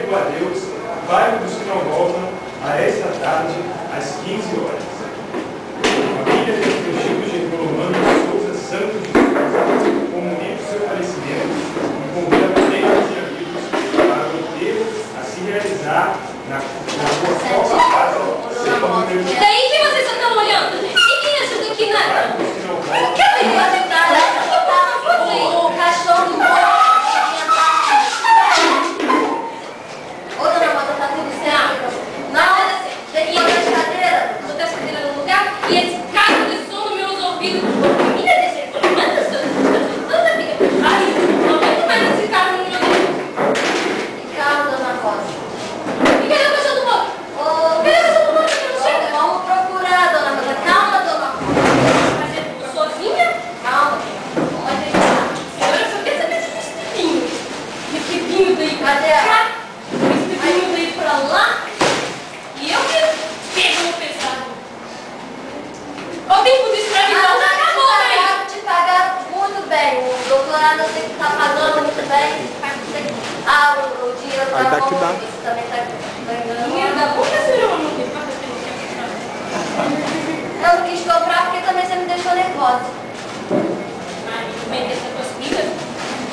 entregou a Deus, vai dos que não voltam, a esta tarde, às 15 horas. Família de Teu Chico Romano Souza Santos de Souza, comunica o seu falecimento e convida parentes e amigos para o enterro a se realizar na sua casa. E daí que vocês estão olhando, gente? E quem ajuda aqui nada? O que eu ia ajudar? O cachorro do Ô, dona Mota, tá tudo certo? Não, olha assim, peguei as cadeiras, botei as cadeiras no lugar e esse carro de som nos meus ouvidos. Menina desse jeito, manda tanta amiga. Ai, não aguento mais esse carro no meu ouvido. Que carro, dona Rosa? E cadê o cachorro do Mota? Cadê o cachorro do Mota que não chega? Vamos procurar, dona Rosa. Calma, dona Rosa. Mas é sozinha? Calma. Vamos ajeitar. Agora eu só quero saber se esse pepinho. Esse pepinho daí pra cá. Esse daí pra lá. E eu que pego no pesado. O tempo de escravidão já acabou, né? Te pagaram muito bem. O doutorado eu sei que está pagando muito bem. O dinheiro da dá que dá. Você também está ganhando. Dinheiro da boca, senhor, não quis Eu não quis comprar porque também você me deixou nervosa. Ai, bem, essa tua filha.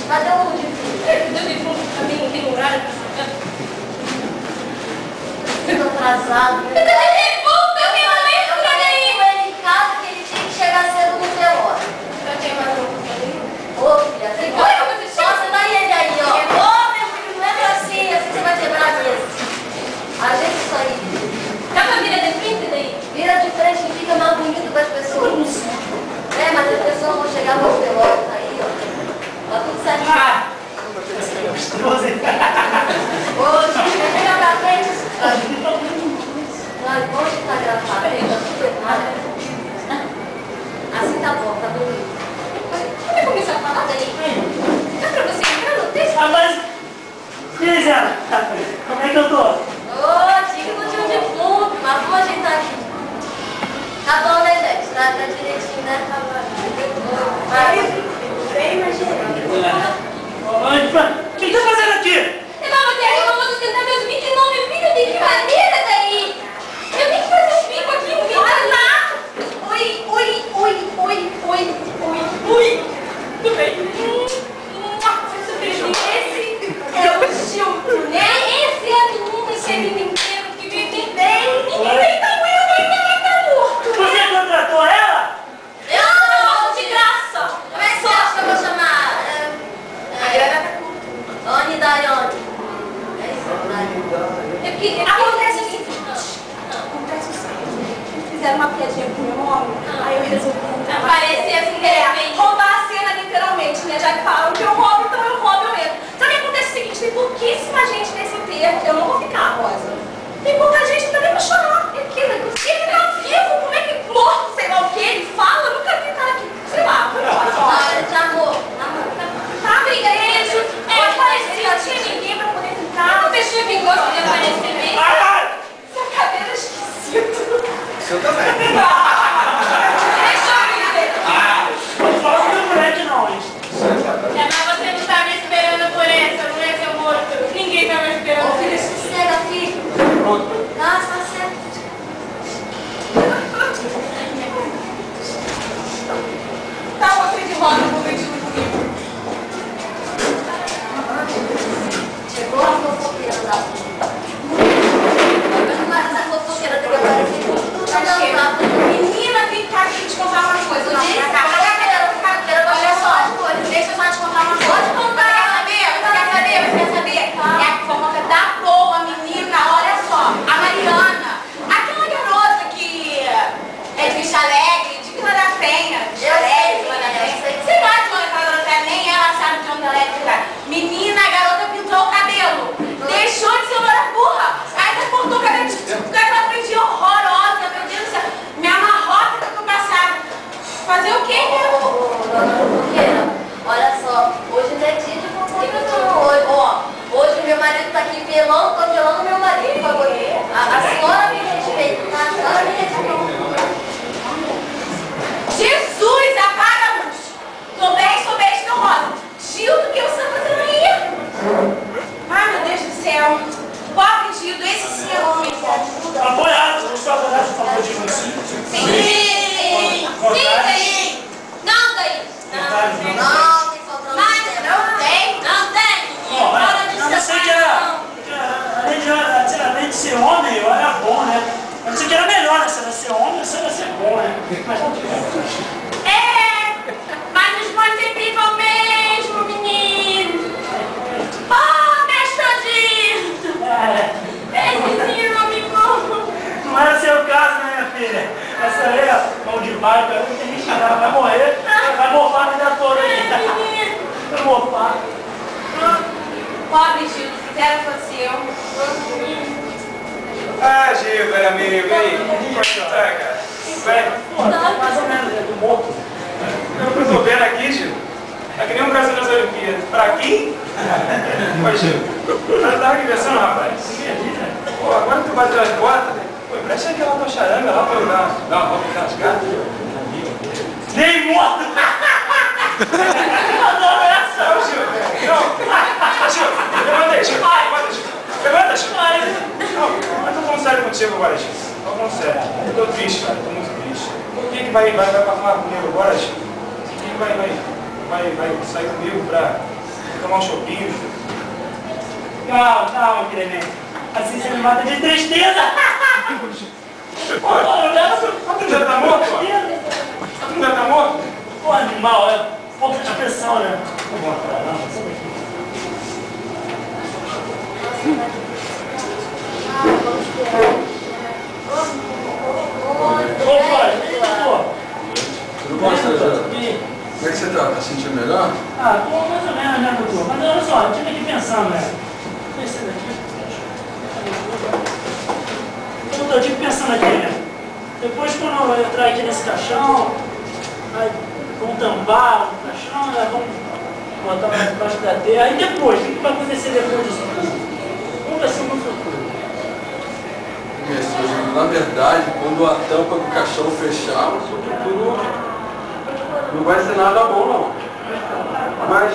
Cadê o de Deu de fundo também, não tem horário pra saber. Estou atrasado. Eu tenho uma leitura aí. Com ele em casa que ele tinha que chegar cedo no velório. Eu tenho mais uma coisa ali. Ô, filha, tem que... Olha como você chama. Nossa, vai ele aí, ó. Ô, meu filho, não é assim você vai quebrar a mesa. Ajeita isso aí. Dá pra virar de frente daí? Vira de frente e fica mais bonito para as pessoas. É, mas as pessoas vão chegar no velório, tá aí, ó. Tá tudo certinho. Hoje, pega pra frente. Não, hoje tá gravado, aí, tá tudo errado. Assim tá bom, tá bonito. Vamos começar a falar daí? Dá pra você entrar no texto? Ah, mas... Gisela, como é que eu tô? Ô, digno de um defunto, mas vamos ajeitar aqui. Tá bom, né, gente? Tá direitinho, né? Tá bom. Vai. Bem, imagina. O que tá fazendo aqui? Vamos ter que vamos sustentar meus 29 filhos de brincadeira daí. Eu tenho que fazer um bico aqui, um bico lá. Oi. Tudo bem. Esse é o Chilton, né? Esse é a menina, esse é menino inteiro que vive bem. Ninguém nem tá morto, ainda nem tá morto. Você contratou ela? Eu de graça. Como é que você acha que eu vou chamar? A grana tá curta. Anne Darione. É isso, Darione. É porque acontece o seguinte. Acontece o seguinte. Fizeram uma piadinha com o meu nome. Aí eu resolvi contar. Parecia assim, roubar a cena literalmente, né? Já que falaram que eu roubo, então eu roubo eu mesmo. Só que acontece o seguinte, tem pouquíssima gente nesse enterro. Eu não vou ficar, Rosa. Tem pouca gente pra nem chorar. É que ele tá vivo, como é que morto, sei lá o que, ele fala, eu nunca vi nada aqui. Sei lá, foi Ah, ele já amor. tá, briga, beijo. É, parecia, não tinha ninguém pra poder ficar. Eu não mexi que gosta de aparecer mesmo. Essa cadeira é esquisita. Eu também. Deixa eu ver. Não fala do moleque não, hein? É, mas você não tá me esperando por essa, não é seu morto. Ninguém tá me esperando Ô, por filho, essa. sossega, filho. Não, está certo. Tá você de roda no vestido comigo. Chegou a fofoqueira da mas essa fofoqueira tem que aparecer tudo. Tá chegando. Menina, vem cá que eu te contar uma coisa. Não, Olha só, deixa eu só te contar uma coisa. Pode contar. Você quer saber? É a fofoca da boa, menina. Olha só, a Mariana, aquela garota que é de bicha alegre, de Vila da Penha. Eu sei, Vila da Penha. Sei lá de onde aquela garota é, nem ela sabe de onde ela é. Menina, a garota pintou o cabelo. Deixou de ser uma burra. Aí cortou o cabelo com aquela frente horrorosa. Meu Deus do céu. Me amarrota que eu tô passada. Fazer o quê, Dona fofoqueira, olha só, hoje não é dia de fofoqueira não. Hoje meu marido tá aqui pelando, tô pelando meu marido, por favor. A senhora me respeita, tá? A senhora me respeita. Jesus, apaga a luz. Tô bem, meu rosa. Gil, do que você tá fazendo aí? Ai, meu Deus do céu. Mas não Mas os bons sempre vão mesmo, menino. Oh, gastadinho! Beijinho, amigo. Não é o seu caso, né, minha filha? Essa aí, ó, mão de vaca, não tem nem chegar, vai morrer, vai morfar a vida toda aí. Vai morfar. Pobre Gil, se quiser fosse eu. Ah, Gil, velho amigo, e aí? Como é que tá, cara? Bem, Pô, mais ou menos, é do morto. eu tô vendo aqui, Gil. É que nem um Brasil nas Olimpíadas. Pra aqui? Oi, Gil. Eu tava aqui pensando, rapaz. Pô, agora que tu bateu as botas, pô, presta aquela tua charanga lá pra eu dar uma volta com as gatas. Nem morto! Eu adoro essa! Não, Gil. Não. Gil, levanta aí, Gil. Levanta, Gil. Levanta, Gil. Não, mas tô falando sério contigo agora, Gil. Tô falando sério. Eu tô triste, cara. Tô muito triste. Quem que vai falar comigo agora, Gil? Quem que vai sair comigo pra tomar um chopinho, Gil? Calma, calma, Clemente. Assim você me mata de tristeza! Pô, tu já tá morto, pô? Tu já tá morto? Pô, animal, é falta de pressão, né? Não vou atrás, não. Sai daqui. Ô, pai, Tudo bom, Sérgio? e aí? Como é que você tá? Tá sentindo melhor? Ah, tô mais ou menos, né, doutor? Mas olha só, eu tive aqui pensando, né? Esse daqui. Doutor, eu tive pensando aqui, né? Depois, quando eu entrar aqui nesse caixão, aí vamos tampar o caixão, né? Vamos botar mais debaixo da terra. E depois, o que vai acontecer depois disso tudo? Como vai ser o meu futuro? Na verdade, quando a tampa do caixão fechar, o seu futuro não vai ser nada bom, não. Mas,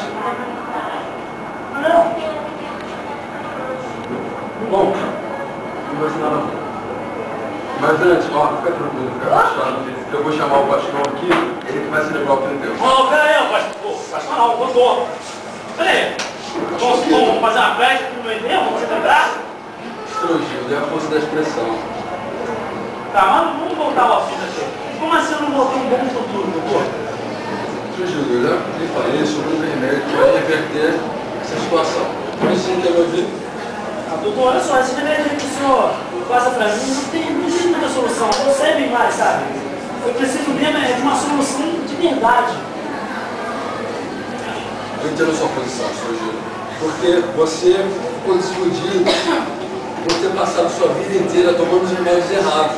Não. bom, não vai ser nada bom. Mas antes, ó, fica tranquilo, fica relaxado. Eu vou chamar o pastor aqui, ele que vai celebrar o pneu. Ô, peraí, pastor não, doutor. Peraí. Vamos fazer uma festa pro meu enterro? Vamos celebrar? Gil, dê a força da expressão. Tá, mas vamos voltar ao assunto aqui. Como assim eu não vou ter um bom futuro, doutor? Gil, eu já lhe falei sobre o remédio que vai reverter essa situação. Por isso não quer me ouvir? Ah, doutor, olha só, esse remédio que o senhor passa pra mim não existe muita solução, não serve mais, sabe? Eu preciso mesmo de uma solução de verdade. Eu entendo a sua posição, Sr. Gil. Porque você ficou desiludido por ter passado sua vida inteira tomando os remédios errados.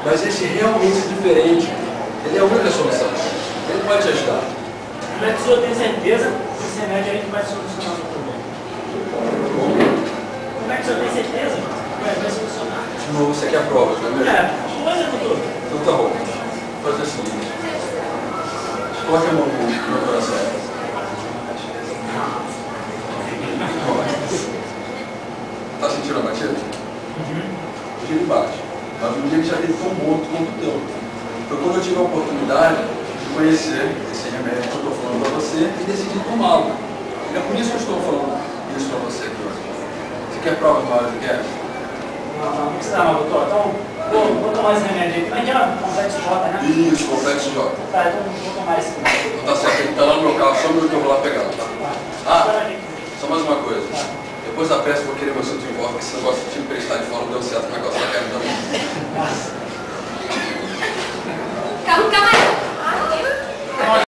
Mas esse realmente é diferente. Ele é a única solução. Ele pode te ajudar. Como é que o senhor tem certeza que esse remédio aí que vai solucionar o seu problema? Como é que o senhor tem certeza que vai solucionar? Não, você quer provas, não é mesmo? Olha, doutor. Então tá bom. Vou fazer o seguinte. Coloque a mão no meu coração. Tá sentindo a batida? Hoje ele bate. Mas um dia ele já teve tão morto quanto o teu. Foi quando eu tive a oportunidade de conhecer esse remédio que eu estou falando para você e decidi tomá-lo. E é por isso que eu estou falando isso para você aqui hoje. Você quer provas maiores do que essa? Não precisa não, doutor. Então, vou tomar esse remédio aí. Como é que é? Complexo J, né? Isso, complexo J. Tá, então vou tomar esse remédio. Então tá certo, ele tá lá no meu carro, só um minuto que eu vou lá pegar, tá? Ah, só mais uma coisa. Depois da peça eu vou querer meu cinto de volta, porque esse negócio de te emprestar de fora não deu certo na calça da cara também.